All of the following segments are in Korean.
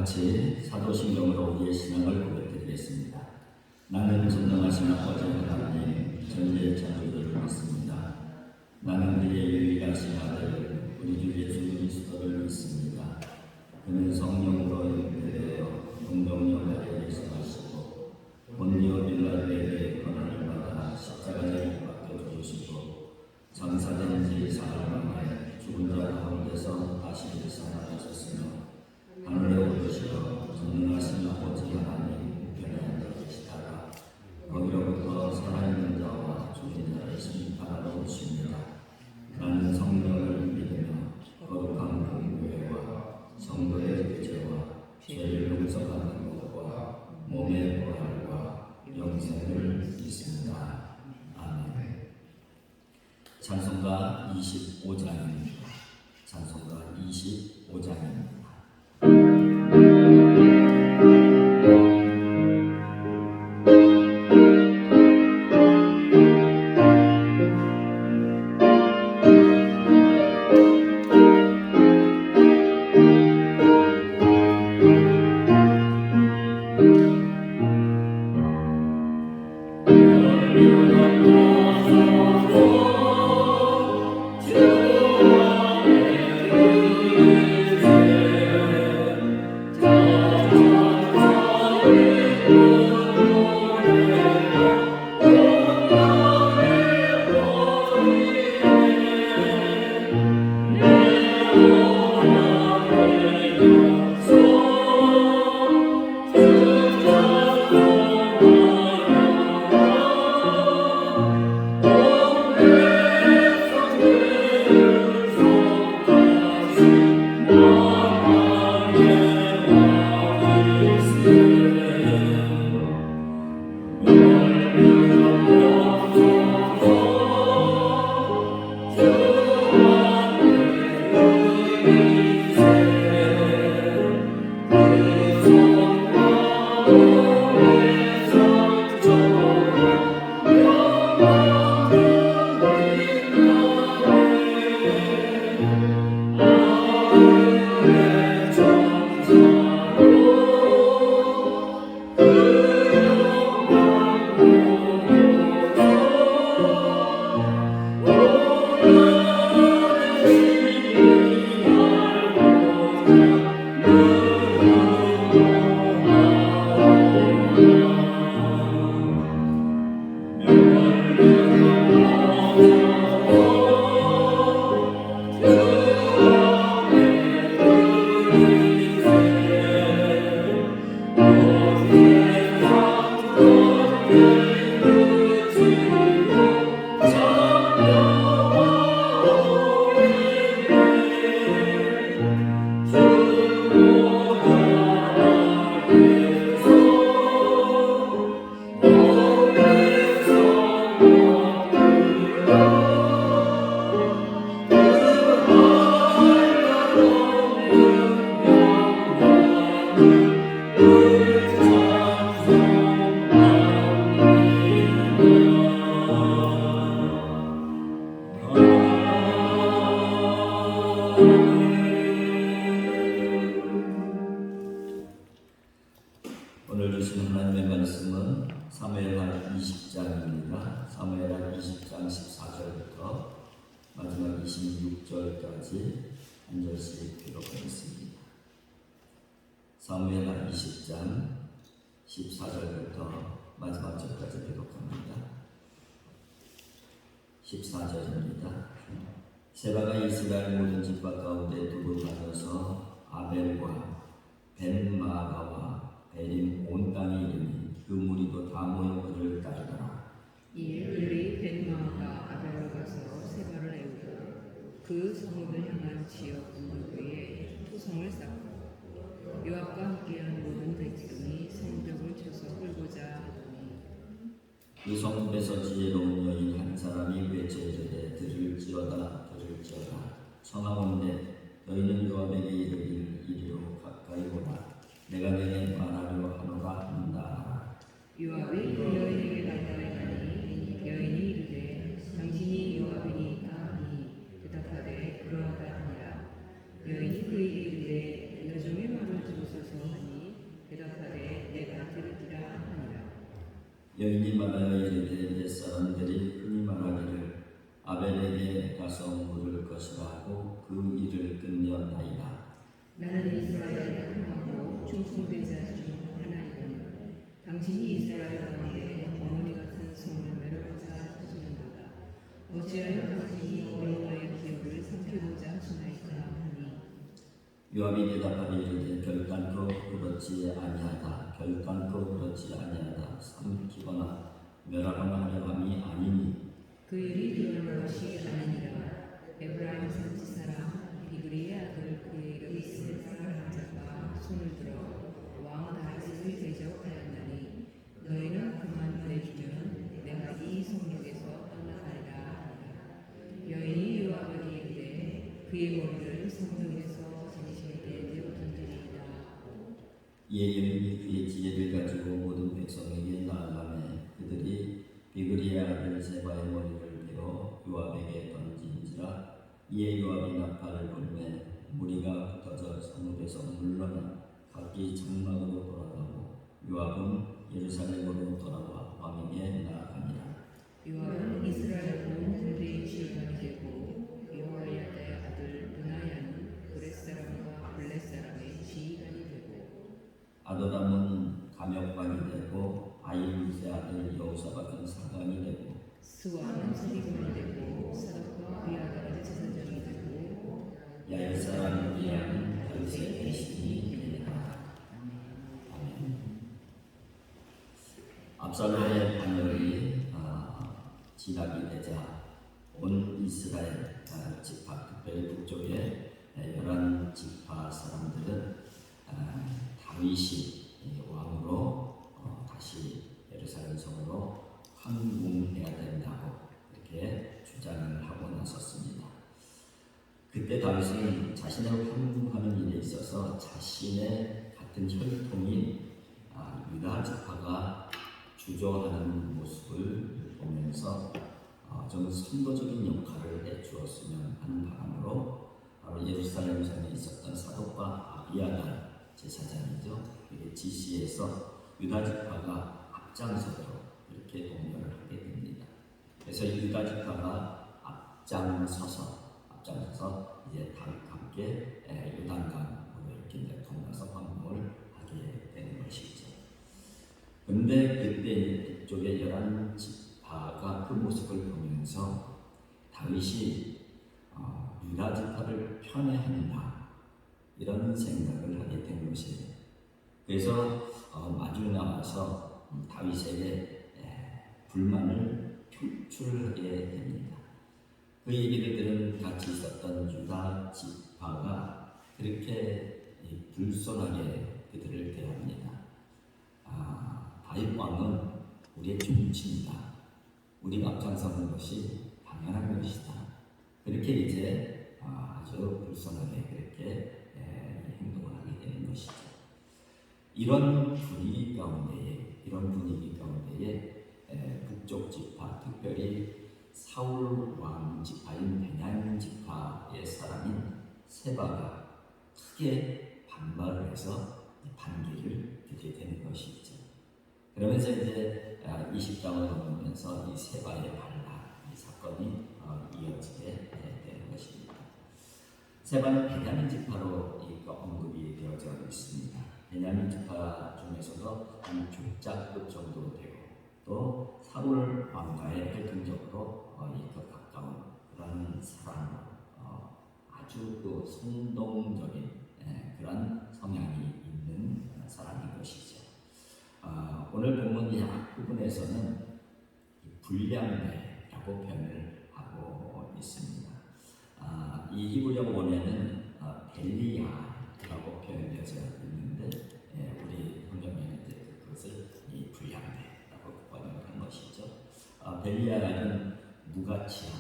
같이 사도신경으로 우리의 신앙을 고백드리겠습니다. 나는 전능하신 아버지 하나님 전지의 창조주를 믿습니다. 나는 그의 유일하신 아들 우리 주 예수 그리스도를 믿습니다. 그는 성령으로 잉태되어 동정녀 마리아에 생하시고 본디오 빌라도에게 고난을 받아 십자가에 못 박혀 죽으시고 장사된 지 사흘 만에 죽은 자 가운데서 다시 살아나셨으며 하늘에 오르시어 전능하신 아버지 하나님 우편에 앉아 계시다가 거기로부터 살아있는 자와 죽은 자를 심판하러 오십니다. 나는 성령을 믿으며 거룩한 공교회와 성도의 교제와 죄를 용서받는 것과 몸의 부활과 영생을 믿습니다. 아멘. 찬송가 25장입니다. 찬송가 25장입니다. 오늘 주신 하나님의 말씀은 사무엘하 20장입니다. 사무엘하 20장 14절부터 마지막 26절까지 한 절씩 기록하겠습니다. 사무엘하 20장 14절부터 마지막 절까지 기록합니다. 14절입니다. 세바가 이스라엘 모든 집과 가운데 두루 다녀서 아벨과 벤마가와 베림 온 땅에 이르니 그 무리도 다 모여 그를 따르더라. 이에 그들이 벤마가 아벨로 가서 세바를 애우고 그 성읍을 향한 지역 문고에 토성을 쌓고 요압과 함께한 모든 백성이 성벽을 쳐서 끌고자 하더니 그 성읍에서 지혜로운 여인 한 사람이 외쳐 이르되 들을지어다 들을지어다 청하건대 너희는 요압에게 이르기를 이리로 가까이 오라 내가 내게 말하려 하노라 한다. 요압이 그 여인에게 나타나니 여인이 이르되 당신이 요압이니까 하니 대답하되 그러하다 하니라. 여인이 그에게 이르되 여종의 말을 들으소서 너희는 말하여 이르되 옛사람들이 흔히 말하기를 아벨에게 가서 물을 것이라 하고 그 일을 끝내었나이다. 나는 이스라엘의 흥하고 충성된 자 중 하나이거늘 당신이 이스라엘 가운데 어머니 같은 성을 메로자 하시는도다. 어찌하여 당신이 여호와의 기업을 삼키고자 하시나이까 하니 요압이 대답하되 이르되 결단코 그렇지 아니하다. 결단코 그렇지 아니하다. 삼키거나 멸하거나 하려 함이 아니니 그 일이 드러난 것이 아니니라. 에브라임 산지 사람 비그리의 아들 그의 이름이 스데스라는 자가 손을 들어 왕 다윗을 대적하였나니 너희는 그만 내주면 내가 이 성역에서 떠나가리라 하니라. 여인이 요압에게 이르되 그의 머리를 성벽에서 쟁실에 내어 던지리이다. 이에 여인이 그의 지혜를 가지고 모든 백성에게 나아가매 그들이 비그리의 아들 세바의 머리를 베어 요압에게 던진지라. 이에 요압이 나팔을 불매 무리가 흩어져 성읍에서 물러나 각기 장막으로 돌아가고 요압은 예루살렘으로 돌아와 왕에게 나아가니라. 요압은 이스라엘 온 군대의 지휘관이 되고 여호야다의 아들 브나야는 그렛 사람과 블렛 사람의 지휘관이 되고 아도람은 감역관이 되고 아이루스의 아들 여호사밧은 사관이 되고 스와는 서기관이 되고 사독과 비아다는 제사장이 되고 야일 사람 우리아는 다윗의 대신이 되니라. 아멘. 압살롬의 반역이 진압이 되자 온 이스라엘 지파, 특별히 북쪽의 11지파 사람들은 다윗이 왕으로 다시 예루살렘 성으로 황궁해야 된다고 이렇게 주장을 하고 나섰습니다. 그때 다윗은 자신을 황궁하는 일에 있어서 자신의 같은 혈통인 유다 지파가 주저하는 모습을 보면서 좀 선도적인 역할을 해주었으면 하는 바람으로 바로 예루살렘 성에 있었던 사독과 아비아달 제사장이죠. 그게 지시해서 유다 지파가 앞장서도록 이렇게 독려를 하게 됩니다. 그래서 유다 지파가 앞장서서 이제 다윗과 함께 요단강으로 이렇게 이제 건너서 방문을 하게 되는 것이죠. 근데 그때 이쪽에 11지파가 그 모습을 보면서 다윗이 유다 지파를 편애한다 이런 생각을 하게 된 것이에요. 그래서 마주 나와서 다윗에게 불만을 표출하게 됩니다. 그 얘기를 들은 같이 있었던 유다 지파가 그렇게 불손하게 그들을 대합니다. 다윗 왕은 우리의 중심이다. 우리가 앞장서는 것이 당연한 것이다. 그렇게 이제 아주 불손하게 그렇게 행동을 하게 되는 것이죠. 이런 분위기 가운데에 북쪽 지파, 특별히 사울 왕 지파인 베냐민 지파의 사람인 세바가 크게 반발을 해서 반기를 듣게 되는 것이죠. 그러면서 이제 20장을 넘으면서 이 세바의 반란, 이 사건이 이어지게 되는 것입니다. 세바는 베냐민 지파로 언급이 되어져 있습니다. 베냐민 지파 중에서도 한 족장급 정도 되고 또 사울 왕과의 혈통적으로 더 가까운 그런 사람으로 아주 그 선동적인 그런 성향이 있는 사람인 것이죠. 오늘 본문 이 앞부분에서는 불량배라고 표현을 하고 있습니다. 이 히브리어 원에는 벨리야라고 표현되어져 있는데 우리 성경에는 이제 그것을 이 불량배라고 번역한 것이죠. 벨리야는 무가치함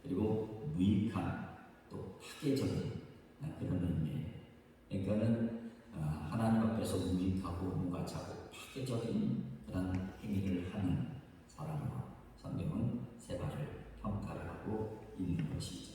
그리고 무익함 또 파괴적인 그런 의미예요. 그러니까는 하나님 앞에서 무익하고 무가치하고 파괴적인 그런 행위를 하는 사람으로 성경은 세바를 평가를 하고 있는 것이죠.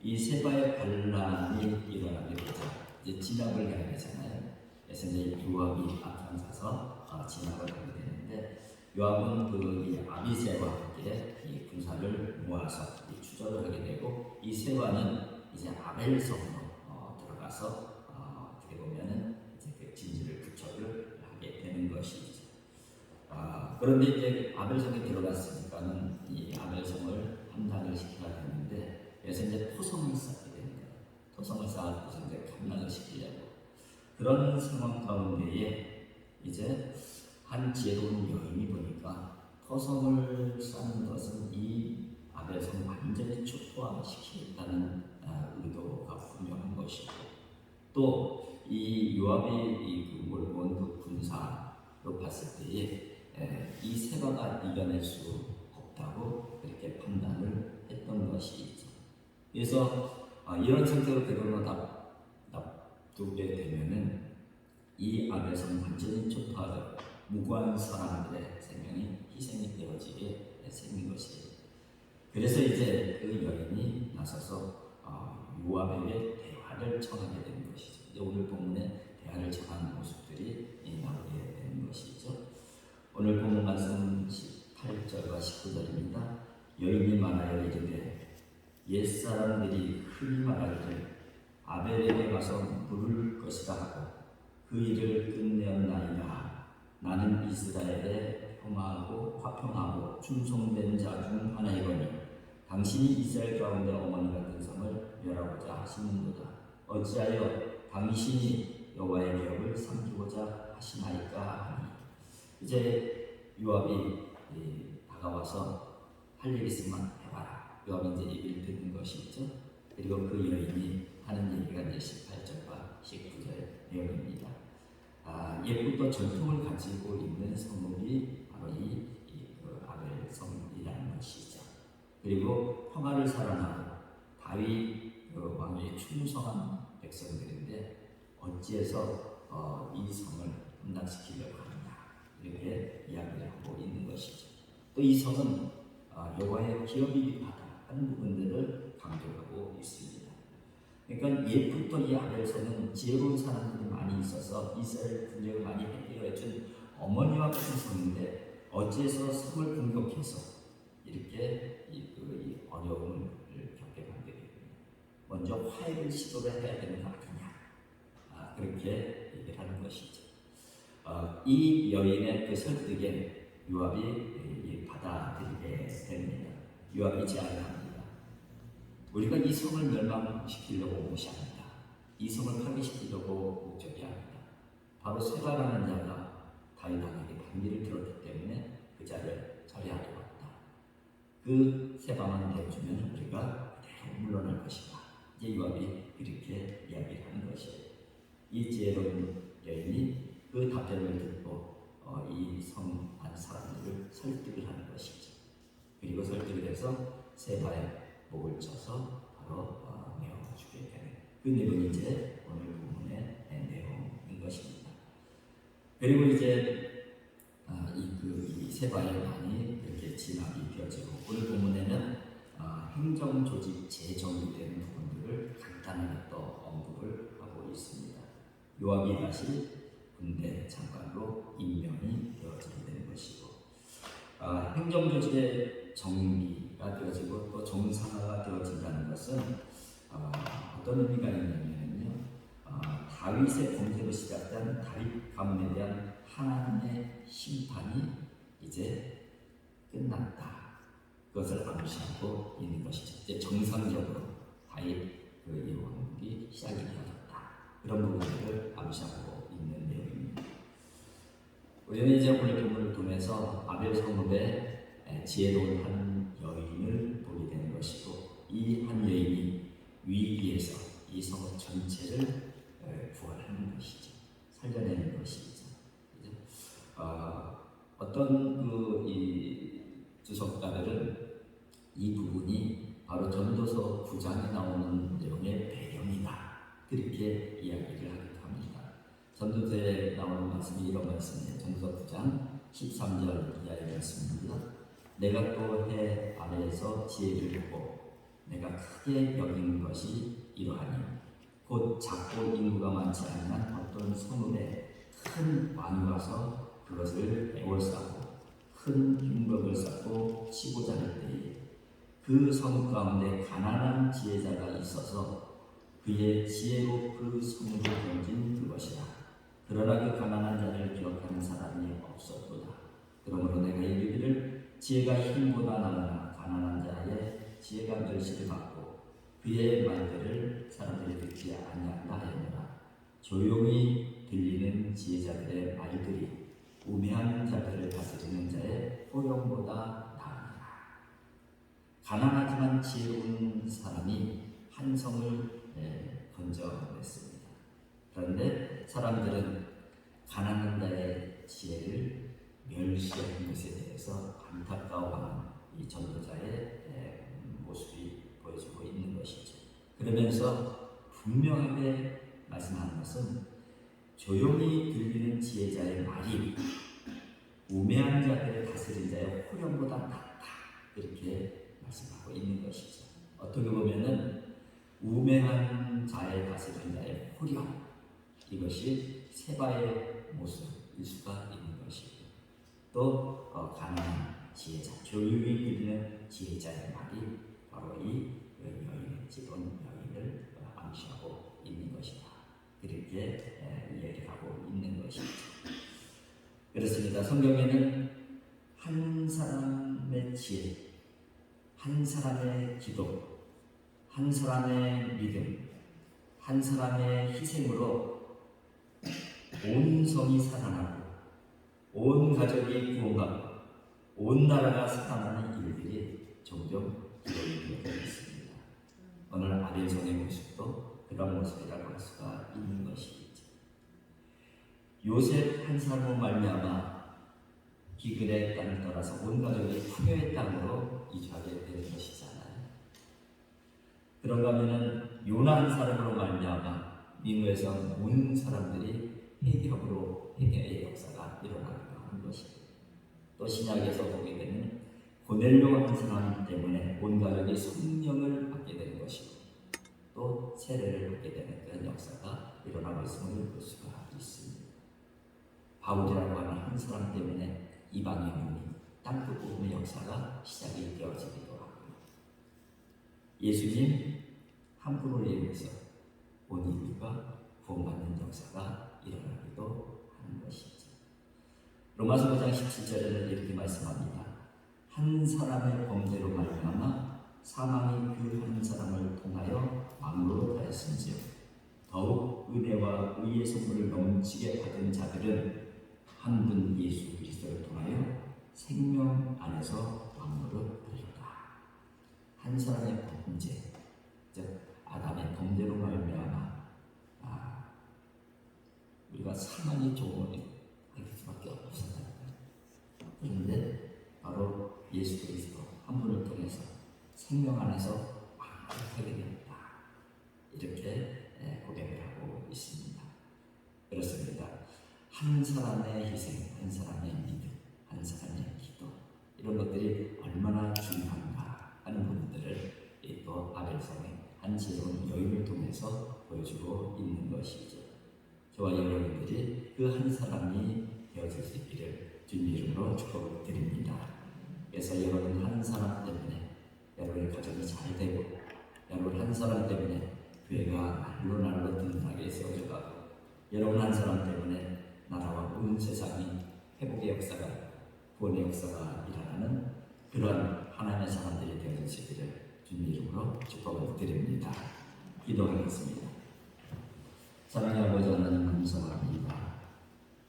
이 세바의 반란이 일어나게 되자 이제 진압을 해야 되잖아요. 그래서 이제 요압이 앞장서서 진압을 하게 되는데 요압은 이 아비새와 함께 이 군사를 모아서 이 추적을 하게 되고 이 세바는 이제 아벨성으로 들어가서 어떻게 보면은 이제 그 진지를 구척을 하게 되는 것이죠. 그런데 이제 아벨성에 들어갔으니까는 이 아벨성을 함락을 시켜야 되는데 그래서 이제 토성을 쌓게 되는 거예요. 토성을 쌓아서 이제 함락을 시키려고 그런 상황 가운데에 이제 한 지혜로운 여인이 보니까 토성을 쌓는 것은 이 아벨성을 완전히 초토화시키겠다는 의도가 분명한 것이고 또 이 요압이 이 몰고 그 군사로 봤을 때에 이 세바가 이겨낼 수 없다고 그렇게 판단을 했던 것이죠. 그래서 이런 상태로 되돌아 놔두게 되면은 이 아벨성은 완전히 초토화되고 무고한 사람들의 생명이 희생이 되어지게 생긴 것이에요. 그래서 이제 그 여인이 나서서 요압에게 대화를 청하게 되는 것이죠. 이제 오늘 본문에 대화를 청하는 모습들이 나오게 되는 것이죠. 오늘 본문 말씀 18절과 19절입니다. 여인이 말하여 이르되 옛사람들이 흔히 말하기를 아벨에게 가서 물을 것이라 하고 그 일을 끝내었나이다. 나는 이스라엘에 화평하고 충성된 자 중 하나이거니 당신이 이스라엘 가운데 어머니 같은 성을 멸하고자 하시는도다. 어찌하여 당신이 여호와의 기업을 삼키고자 하시나이까 하니 이제 요압이 다가와서 할 일 있으면 해봐라. 요압이 이제 얘기를 듣는 것이죠. 그리고 그 여인이 하는 얘기가 이제 18절과 19절 내용입니다. 옛부터 전통을 가지고 있는 성읍이 바로 그 아벨 성이라는 것이죠. 그리고 평화를 사랑하고 다윗 왕의 충성한 백성들인데 어찌해서 이 성을 함락시키려고 하느냐 이렇게 이야기를 하고 있는 것이죠. 또 이 성은 여호와의 기업이기도 하다 하는 부분들을 강조하고 있습니다. 그러니까 옛부터 이 아벨성은 지혜로운 사람들이 많이 있어서 이스라엘 군대를 많이 해결해준 어머니와 같은 성인데 어찌해서 성을 공격해서 이렇게 이 어려움을 겪게 만들게 됩니다. 먼저 화해를 시도를 해야 되는 거 아니냐 그렇게 얘기를 하는 것이죠. 이 여인의 그 설득에 요압이 받아들이게 됩니다. 요압이 제안을 합니다. 우리가 이 성을 멸망시키려고 무시합니다. 이 성을 파괴시키려고 목적이 아니다. 바로 세바라는 자가 다윗 왕에게 반기를 들었기 때문에 그 자를 처리하러 왔다. 그 세바만 내주면 우리가 그대로 물러날 것이다. 이제 요압이 이렇게 이야기를 하는 것이에요. 이 지혜로운 여인이 그 답변을 듣고 이 성 안 사람들을 설득을 하는 것이죠. 그리고 설득을 해서 세바의 목을 쳐서 바로 내어 주게 되는 그 내용이 이제 오늘 본문의 내용인 것입니다. 그리고 이제 이 세바의 왕이 그렇게 진압이 되어지고 오늘 본문에는 행정 조직 재정비되는 부분들을 간단하게 또 언급을 하고 있습니다. 요압이 다시 군대 장관으로 임명이 되어지게 되는 것이고 행정 조직의 정비가 되어지고 또 정상화가 되어진다는 것은 어떤 의미가 있냐면요. 다윗의 범죄로 시작된 다윗 가문에 대한 하나님의 심판이 이제 끝났다. 그것을 암시하고 있는 것이죠. 이제 정상적으로 다윗 그 왕국이 시작이 되어졌다. 그런 부분들을 암시하고 있는 내용입니다. 우리는 이제 오늘 본문을 통해서 아벨 성읍의 지혜로운 한 여인을 보게 되는 것이고 이 한 여인이 위기에서 이 성읍 전체를 구원하는 것이죠. 살려내는 것이죠. 어떤 이 주석가들은 이 부분이 바로 전도서 9장에 나오는 내용의 배경이다. 그렇게 이야기를 하기도 합니다. 전도서에 나오는 말씀이 이런 말씀이에요. 전도서 9장 13절 이하의 말씀입니다. 내가 또 해 아래에서 지혜를 보고 내가 크게 여기는 것이 이러하니 곧 작고 인구가 많지 않은 어떤 성읍에 큰 왕이 와서 그것을 에워싸고 큰 흉벽을 쌓고 치고자 할 때에 그 성 가운데 가난한 지혜자가 있어서 그의 지혜로 그 성으로 던진 그것이라. 그러나 그 가난한 자를 기억하는 사람이 없었도다. 그러므로 내가 이르기를 지혜가 힘보다 나으나 가난한 자의 지혜가 멸시를 받고 그의 말들을 사람들이 듣지 아니한다 하였노라. 조용히 들리는 지혜자들의 말들이 우매한 자들을 다스리는 자의 호령보다 나으니라. 가난하지만 지혜로운 사람이 한 성을 건져냈습니다. 그런데 사람들은 가난한 자의 지혜를 멸시하는 것에 대해서 안타까워하는 이 전도자의 모습이 보여지고 있는 것이죠. 그러면서 분명하게 말씀하는 것은 조용히 들리는 지혜자의 말이 우매한 자들을 다스린 자의 호령보다 낫다, 이렇게 말씀하고 있는 것이죠. 어떻게 보면은 우매한 자의 다스린 자의 호령, 이것이 세바의 모습일 수가 있는 것이고, 또 가난한 지혜자, 조용히 들리는 지혜자의 말이 바로 이 여인의 집 온 여인을 암시하고 있는 것이다, 그렇게 이야기를 하고 있는 것이죠. 그렇습니다. 성경에는 한 사람의 지혜, 한 사람의 기도, 한 사람의 믿음, 한 사람의 희생으로 온 성이 살아나고 온 가족이 구원받고 온 나라가 살아나는 일들이 종종 기록이 되어 있습니다. 오늘 아벨성의 모습도 그런 모습이라고 할 수가 있는 것이겠죠. 요셉 한 사람으로 말미암아 기근의 땅을 떠나서 온 가족이 풍요의 땅으로 이주하게 된 것이잖아요. 그런가 하면은 요나 한 사람으로 말미암아 니누에서 온 사람들이 회개의 역사가 일어나기도 하는 것이고, 또 신약에서 보게 되면 고넬료 한 사람 때문에 온 가족이 성령을 받게 되는 것이고, 또 세례를 받게 되는 그런 역사가 일어나고 있음을 볼 수가 있습니다. 바울이라고 하는 한 사람 때문에 이방인이 땅끝 복음의 역사가 시작이 되어지기도 하고요. 예수님 한 분으로 인해서 온 인류가 구원받는 역사가 일어나기도 하는 것이죠. 로마서 5장 17절에는 이렇게 말씀합니다. 한 사람의 범죄로 말미암아 사망이 그 한 사람을 통하여 왕으로 하였은지요, 더욱 은혜와 의의 선물을 넘치게 받은 자들은 한 분 예수 그리스도를 통하여 생명 안에서 왕으로 하리로다. 한 사람의 범죄, 즉 아담의 범죄로 말미암아 우리가 사망이 조공할 수밖에 없었다. 그런데 바로 예수 그리스도 한 분을 통해서 생명 안에서 하게 되었다, 이렇게 고백을 하고 있습니다. 그렇습니다. 한 사람의 희생, 한 사람의 믿음, 한 사람의 기도, 이런 것들이 얼마나 중요한가 하는 부분들을 또 아벨성의 한 지혜로운 여인을 통해서 보여주고 있는 것이죠. 저와 여러분들이 그 한 사람이 되어질 수 있기를 주님 이름으로 축복을 드립니다. 그래서 여러분 한 사람 때문에 여러분의 가정이 잘 되고, 여러분 한 사람 때문에 교회가 날로 든든하게 세워져가고, 여러분 한 사람 때문에 나라와 온 세상이 회복의 역사가, 구원의 역사가 일어나는 그런 하나님의 사람들이 되어질 수 있기를 주님 이름으로 축복을 드립니다. 기도하겠습니다. 사랑의 아버지 하나님, 감사합니다.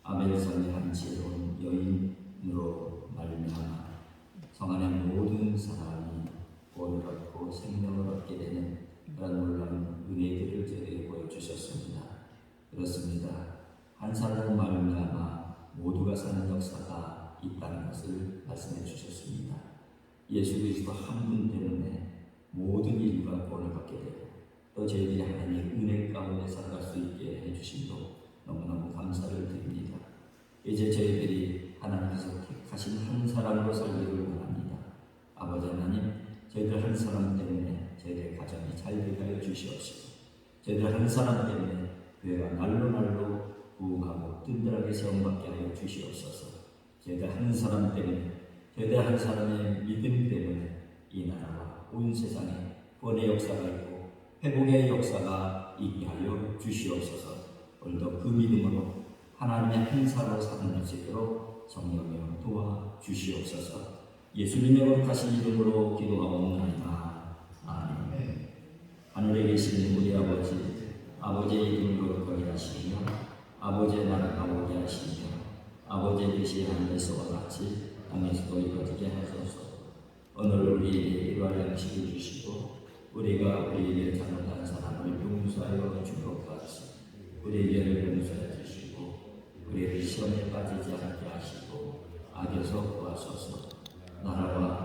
아벨성의 한 지혜로운 여인으로 말미암아 성 안의 모든 사람이 구원을 얻고 생명을 얻게 되는 그런 놀라운 은혜들을 저에게 보여주셨습니다. 그렇습니다. 한 사람으로 말미암아 모두가 사는 역사가 있다는 것을 말씀해 주셨습니다. 예수 그리스도 한 분 때문에 모든 인류가 구원을 받게 되고, 또 저희들이 하나님의 은혜 가운데 살아갈 수 있게 해주심도 너무너무 감사를 드립니다. 이제 저희들이 하나님께서 택하신 한 사람으로 살기를 원합니다. 아버지 하나님, 저희들 한 사람 때문에 저희들의 가정이 잘 되게 하여 주시옵시고, 저희들 한 사람 때문에 교회가 날로 부흥하고 든든하게 세움받게 하여 주시옵소서. 저희들 한 사람 때문에 대대 한 사람의 믿음 때문에 이 나라와 온 세상에 구원의 역사가 있고 회복의 역사가 있게 하여 주시옵소서. 오늘도 그 믿음으로 하나님의 행사로 살아낼 수 있도록 성령으로 도와 주시옵소서. 예수님의 거룩하신 이름으로 기도하옵나이다. 아멘. 하늘에 계신 우리 아버지의 이름 거룩하게 하시며 아버지의 나라가 오게 하시며 아버지의 뜻이 하늘에서와 같이 땅에서도 이루어지게 하소서. 오늘 우리에게 일용할 양식을 주시고 우리가 우리에게 잘못한 사람을 용서하여 준 것 같이 우리에게 용서해 주시고 우리를 시험에 빠지지 않게 하시고 악에서 구하소서. 나라와